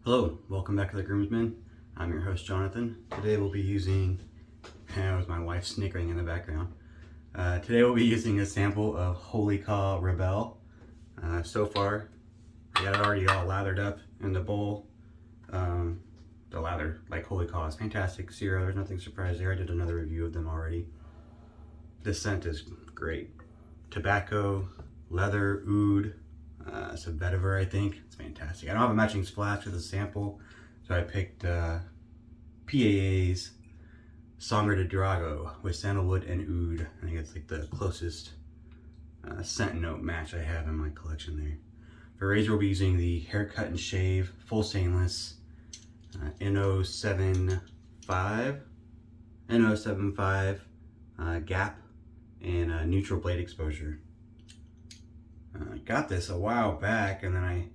Hello, welcome back to The Groomsman. I'm your host, Jonathan. Today we'll be using, that was my wife snickering in the background. Today we'll be using a sample of Holy Kaw Rebelle. So far, I got it already all lathered up in the bowl. The lather, like Holy Kaw, is fantastic. Zero, there's nothing surprised there. I did another review of them already. This scent is great. Tobacco, leather, oud, some vetiver, I think. It's fantastic. I don't have a matching splash with a sample, so I picked PAA's Sangre DE Drago with sandalwood and oud. I think it's like the closest scent note match I have in my collection there. For razor, we'll be using the Haircut and Shave full stainless NO75 gap and neutral blade exposure. I got this a while back, and then I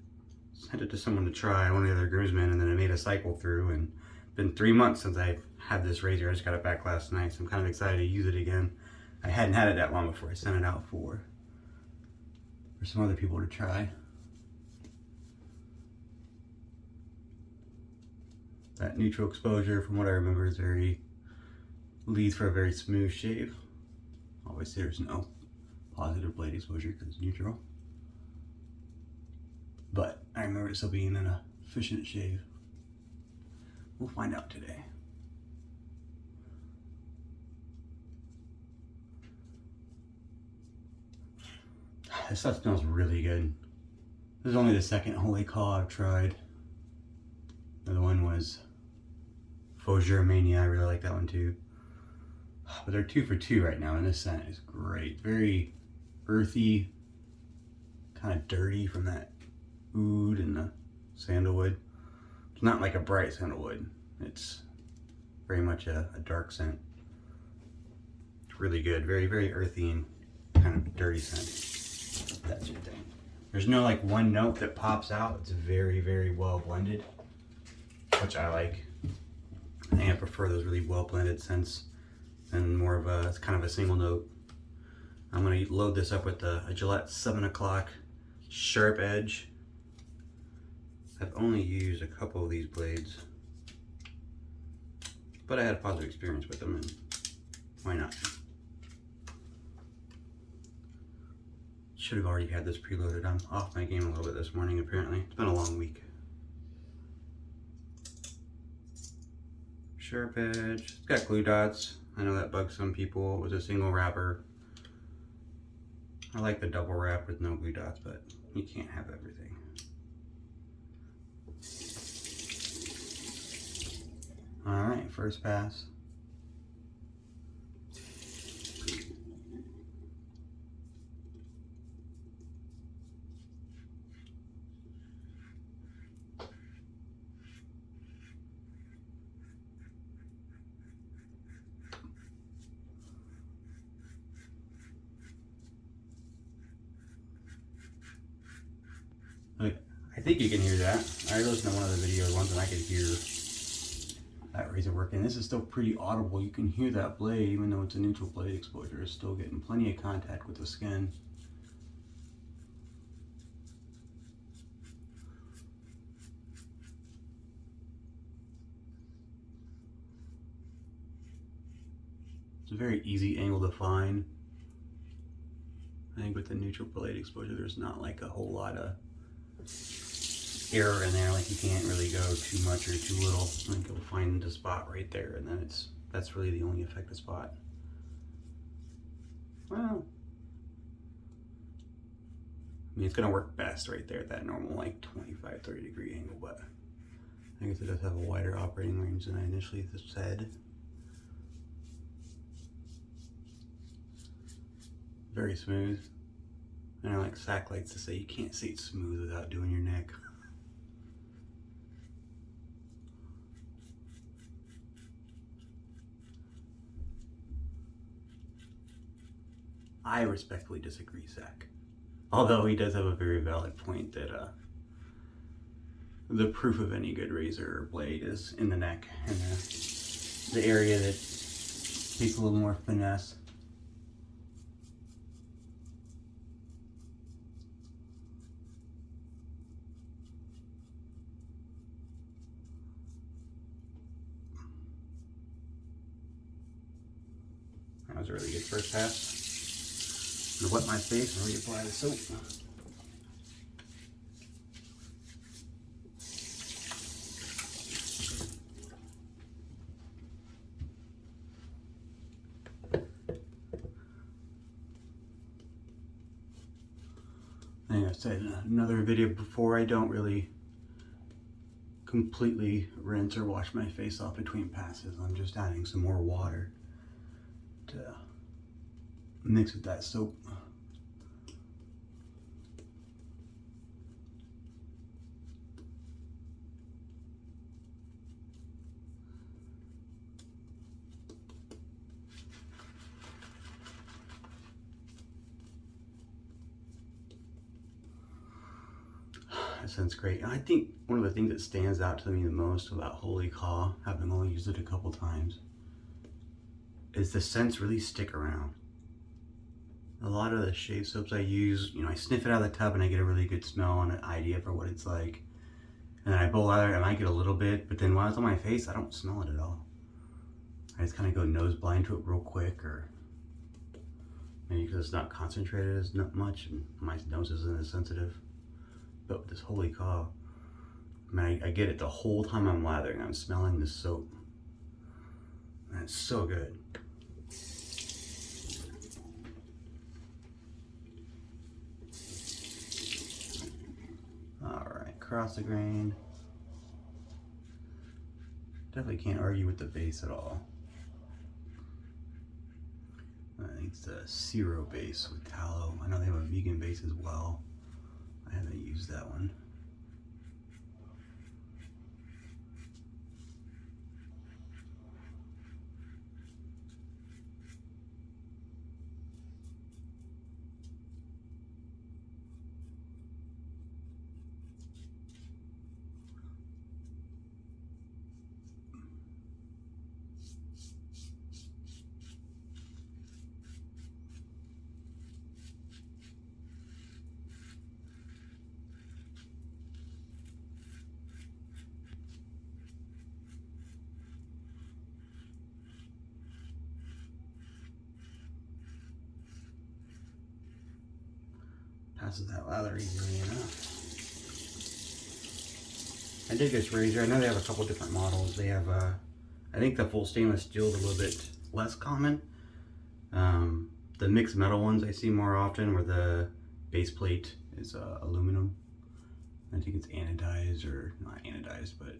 sent it to someone to try, one of the other groomsmen, and then I made a cycle through, and it's been 3 months since I've had this razor. I just got it back last night, so I'm kind of excited to use it again. I hadn't had it that long before I sent it out for some other people to try. That neutral exposure, from what I remember, is leads for a very smooth shave. Obviously there's no positive blade exposure because it's neutral, but I remember it still being an efficient shave. We'll find out today. This stuff smells really good. This is only the second Holy Kaw I've tried. The other one was Faux Mania. I really like that one too. But they're 2 for 2 right now, and this scent is great. Very earthy, kind of dirty from that oud and the sandalwood. It's not like a bright sandalwood. It's very much a dark scent. It's really good. Very, very earthy and kind of dirty scent. That's your thing. There's no like one note that pops out. It's very, very well blended, which I like. I think I prefer those really well blended scents and more of a, it's kind of a single note. I'm gonna load this up with a Gillette 7 o'clock sharp edge. I've only used a couple of these blades, but I had a positive experience with them, and why not? Should have already had this preloaded. I'm off my game a little bit this morning, apparently. It's been a long week. Sharp edge. It's got glue dots. I know that bugs some people. It was a single wrapper. I like the double wrap with no glue dots, but you can't have everything. All right, first pass. I think you can hear that. I listened to one of the videos once and I could hear that razor working. This is still pretty audible. You can hear that blade, even though it's a neutral blade exposure. It's still getting plenty of contact with the skin. It's a very easy angle to find. I think with the neutral blade exposure, there's not like a whole lot of error in there. Like you can't really go too much or too little. I think you'll find the spot right there, and then that's really the only effective spot. Well, I mean, it's gonna work best right there at that normal like 25-30 degree angle, but I guess it does have a wider operating range than I initially said. Very smooth. And I like Sack likes to say, you can't say it's smooth without doing your neck. I respectfully disagree, Sack. Although he does have a very valid point that the proof of any good razor or blade is in the neck and the area that takes a little more finesse. was a really good first pass. I'm gonna wet my face and reapply the soap. Like I said in another video before, I don't really completely rinse or wash my face off between passes. I'm just adding some more water to mix with that soap. That sounds great. I think one of the things that stands out to me the most about Holy Kaw, having only used it a couple times, is the scents really stick around. A lot of the shave soaps I use, you know, I sniff it out of the tub and I get a really good smell and an idea for what it's like. And then I bowl out of it, I might get a little bit, but then when it's on my face, I don't smell it at all. I just kind of go nose blind to it real quick, or maybe because it's not concentrated as much and my nose isn't as sensitive. But with this Holy Kaw, I get it the whole time I'm lathering. I'm smelling this soap. And it's so good. Alright, across the grain. Definitely can't argue with the base at all. I think it's a Zero base with tallow. I know they have a vegan base as well. I haven't used that one. Passes that lather easily enough. I dig this razor. I know they have a couple different models. They have, I think the full stainless steel is a little bit less common. The mixed metal ones I see more often, where the base plate is aluminum. I think it's anodized, or not anodized, but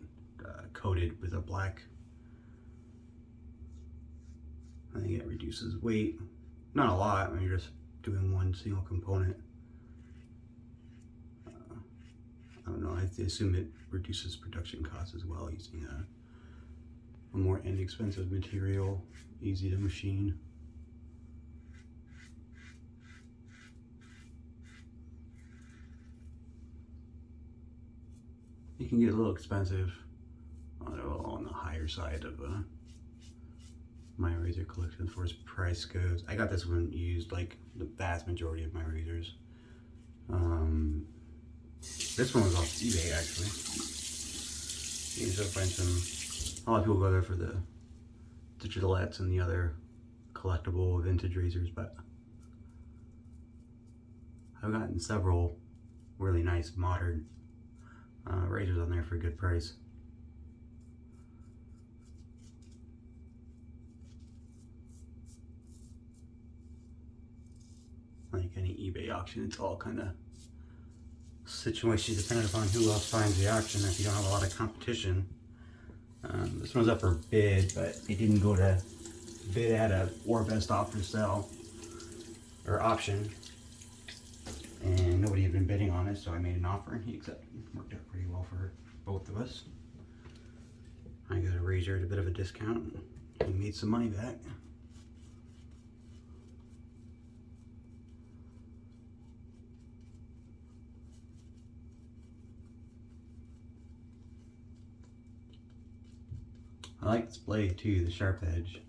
coated with a black. I think it reduces weight. Not a lot when you're just doing one single component. I don't know, I assume it reduces production costs as well, using a more inexpensive material, easy to machine. It can get a little expensive, on the higher side of my razor collection as far as price goes. I got this one used like the vast majority of my razors. This one was off eBay actually. You can still find some, a lot of people go there for the Gillettes and the other collectible vintage razors, but I've gotten several really nice modern razors on there for a good price. Like any eBay auction, it's all kind of situation dependent upon who else finds the auction. If you don't have a lot of competition, this one's up for bid, but it didn't go to bid at a or best offer sell or option, and nobody had been bidding on it, so I made an offer and he accepted. Worked out pretty well for both of us. I got a razor at a bit of a discount and he made some money back. I like this blade too, the sharpedge.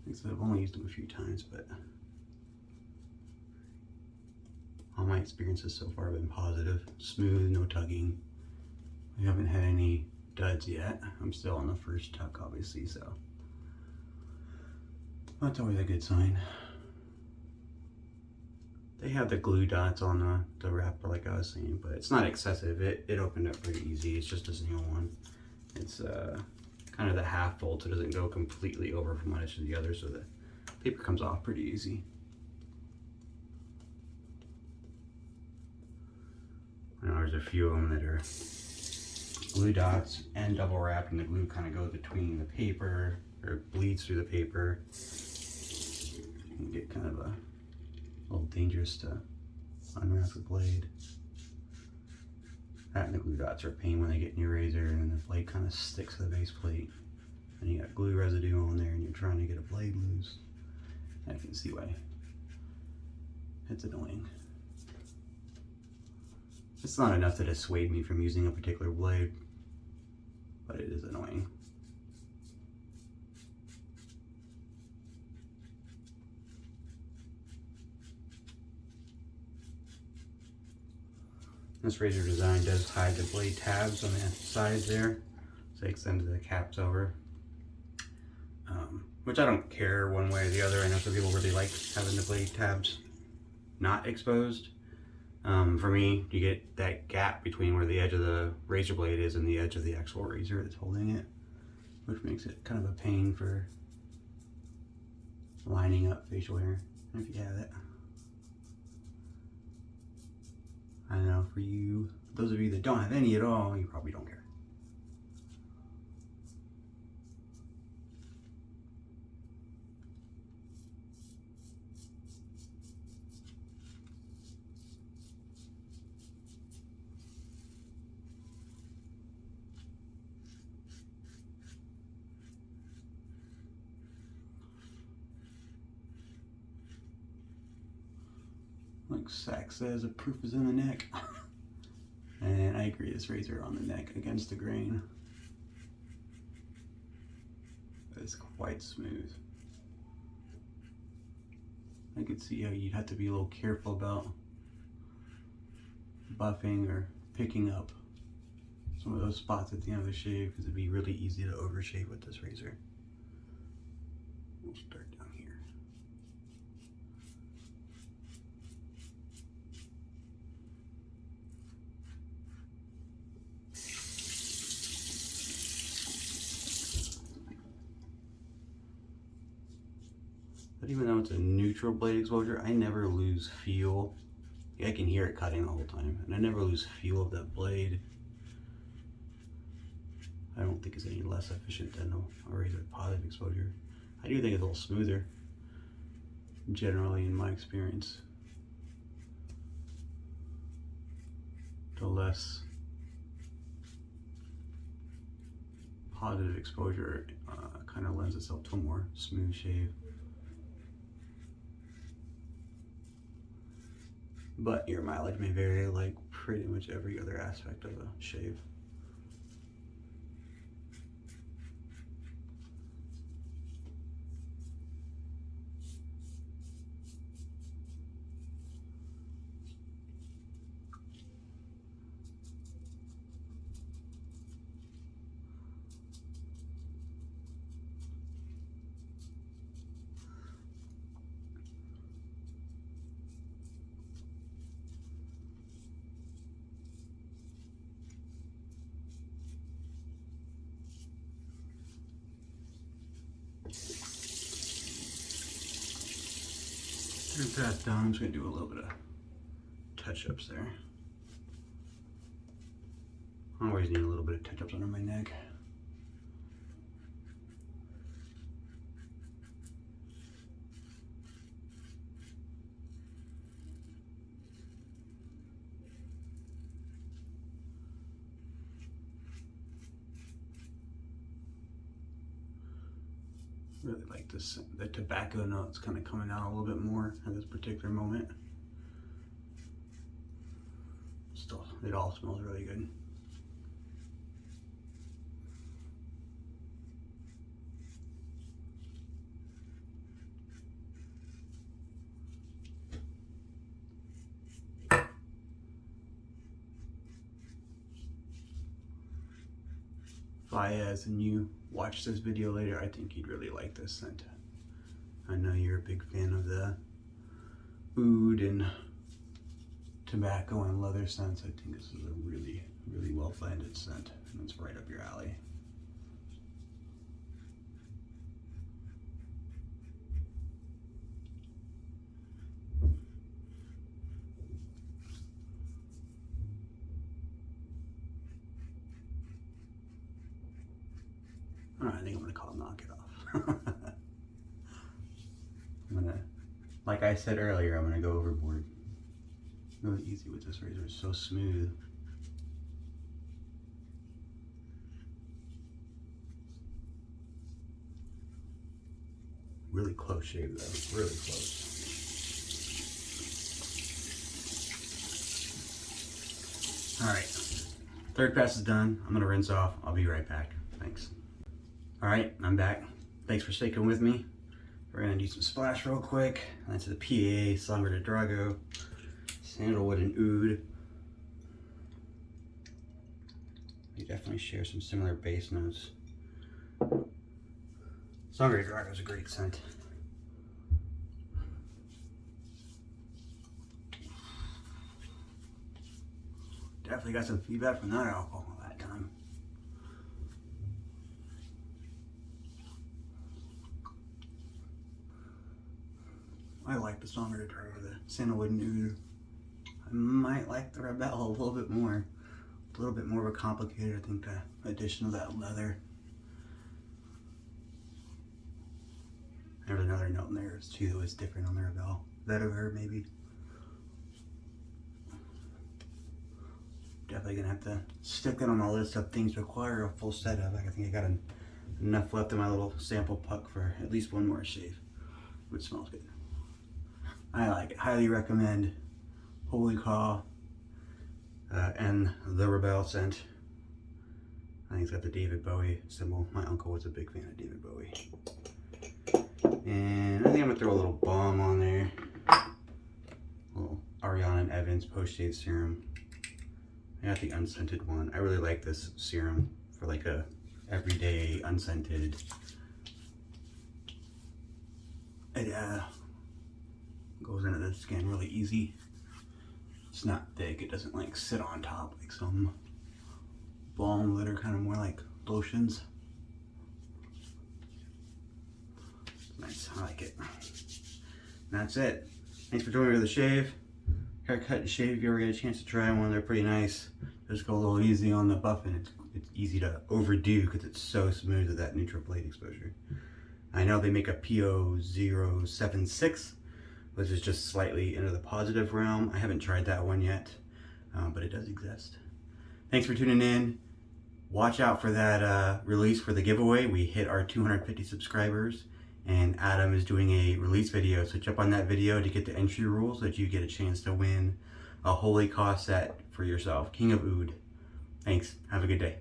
I've only used them a few times, but all my experiences so far have been positive. Smooth, no tugging. We haven't had any duds yet. I'm still on the first tuck, obviously, so. That's always a good sign. They have the glue dots on the wrapper like I was saying, but it's not excessive. It opened up pretty easy. It's just a single one. It's kind of the half fold, so it doesn't go completely over from one edge to the other, so the paper comes off pretty easy. I know there's a few of them that are glue dots and double wrapped, and the glue kind of goes between the paper or bleeds through the paper. You can get kind of a little dangerous to unwrap the blade. That and the glue dots are a pain when they get in your razor and the blade kind of sticks to the base plate. And you got glue residue on there and you're trying to get a blade loose. I can see why it's annoying. It's not enough to dissuade me from using a particular blade, but it is annoying. This razor design does hide the blade tabs on the sides there, so it extends the caps over, which I don't care one way or the other. I know some people really like having the blade tabs not exposed. For me, you get that gap between where the edge of the razor blade is and the edge of the actual razor that's holding it, which makes it kind of a pain for lining up facial hair, if you have it. I know for you, those of you that don't have any at all, you probably don't care. Like Sack says, the proof is in the neck. And I agree, this razor on the neck against the grain is quite smooth. I could see how you'd have to be a little careful about buffing or picking up some of those spots at the end of the shave, because it'd be really easy to overshave with this razor. We'll start down here. But even though it's a neutral blade exposure, I never lose feel. I can hear it cutting the whole time, and I never lose feel of that blade. I don't think it's any less efficient than a razor with positive exposure. I do think it's a little smoother, generally in my experience. The less positive exposure kind of lends itself to a more smooth shave. But your mileage may vary like pretty much every other aspect of a shave. Turn that down. I'm just going to do a little bit of touch-ups there. I always need a little bit of touch-ups under my neck. Really like this, the tobacco notes kind of coming out a little bit more at this particular moment. Still, it all smells really good. Fayez, and you watch this video later, I think you'd really like this scent. I know you're a big fan of the oud and tobacco and leather scents. I think this is a really, really well blended scent, and it's right up your alley. I think I'm gonna call it knock it off. Like I said earlier, I'm gonna go overboard. Really easy with this razor, it's so smooth. Really close shave though, really close. All right, third pass is done. I'm gonna rinse off. I'll be right back. Thanks. All right, I'm back. Thanks for sticking with me. We're gonna do some splash real quick. That's the PA, Sangre DE Drago, sandalwood and oud. They definitely share some similar base notes. Sangre DE Drago is a great scent. Definitely got some feedback from that alcohol that time. I like the Sangre DE Drago, the sandalwood and oud. I might like the Rebelle a little bit more. A little bit more of a complicated, I think, the addition of that leather. There's another note in there too that was different on the Rebelle. Vetiver maybe. Definitely gonna have to stick it on my list of things require a full set of. I think I got enough left in my little sample puck for at least one more shave, which smells good. I like it. Highly recommend Holy Kaw and the Rebelle scent. I think it's got the David Bowie symbol. My uncle was a big fan of David Bowie. And I think I'm gonna throw a little balm on there. A little Ariana and Evans post-shave serum. I got the unscented one. I really like this serum for like a everyday unscented. It goes into the skin really easy. It's not thick. It doesn't like sit on top like some balm that are kind of more like lotions. Nice, I like it. And that's it. Thanks for joining me for the shave. Haircut and shave, if you ever get a chance to try one, they're pretty nice. Just go a little easy on the buffing. It's easy to overdo because it's so smooth with that neutral blade exposure. I know they make a PO076, which is just slightly into the positive realm. I haven't tried that one yet, but it does exist. Thanks for tuning in. Watch out for that release for the giveaway. We hit our 250 subscribers, and Adam is doing a release video. So jump on that video to get the entry rules so that you get a chance to win a Holy Kaw set for yourself. King of Oud. Thanks. Have a good day.